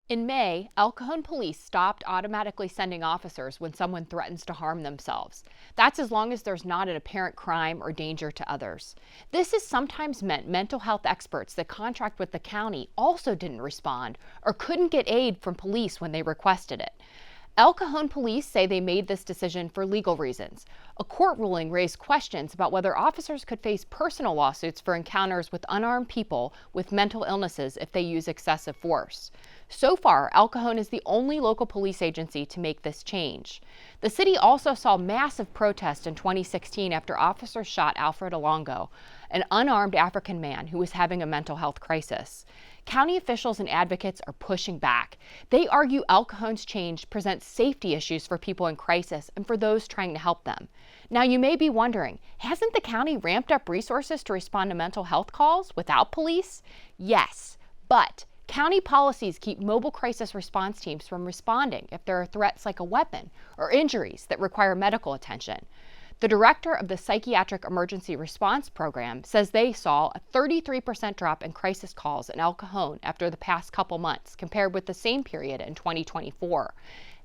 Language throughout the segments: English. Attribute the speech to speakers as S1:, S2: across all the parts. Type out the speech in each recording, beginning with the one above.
S1: In May, El Cajon Police stopped automatically sending officers when someone threatens to harm themselves. That's as long as there's not an apparent crime or danger to others. This has sometimes meant mental health experts that contract with the county also didn't respond or couldn't get aid from police when they requested it. El Cajon Police say they made this decision for legal reasons. A court ruling raised questions about whether officers could face personal lawsuits for encounters with unarmed people with mental illnesses if they use excessive force. So far, El Cajon is the only local police agency to make this change. The city also saw massive protests in 2016 after officers shot Alfred Alongo, an unarmed African man who was having a mental health crisis. County officials and advocates are pushing back. They argue El Cajon's change presents safety issues for people in crisis and for those trying to help them. Now, you may be wondering, hasn't the county ramped up resources to respond to mental health calls without police? Yes, but county policies keep mobile crisis response teams from responding if there are threats like a weapon or injuries that require medical attention. The director of the Psychiatric Emergency Response Program says they saw a 33% drop in crisis calls in El Cajon after the past couple months compared with the same period in 2024.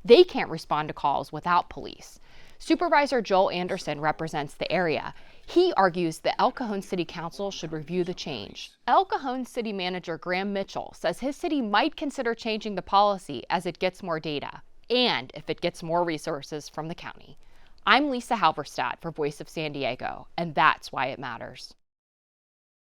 S1: They can't respond to calls without police. Supervisor Joel Anderson represents the area. He argues the El Cajon City Council should review the change. El Cajon City Manager Graham Mitchell says his city might consider changing the policy as it gets more data and if it gets more resources from the county. I'm Lisa Halverstadt for Voice of San Diego, and that's why it matters.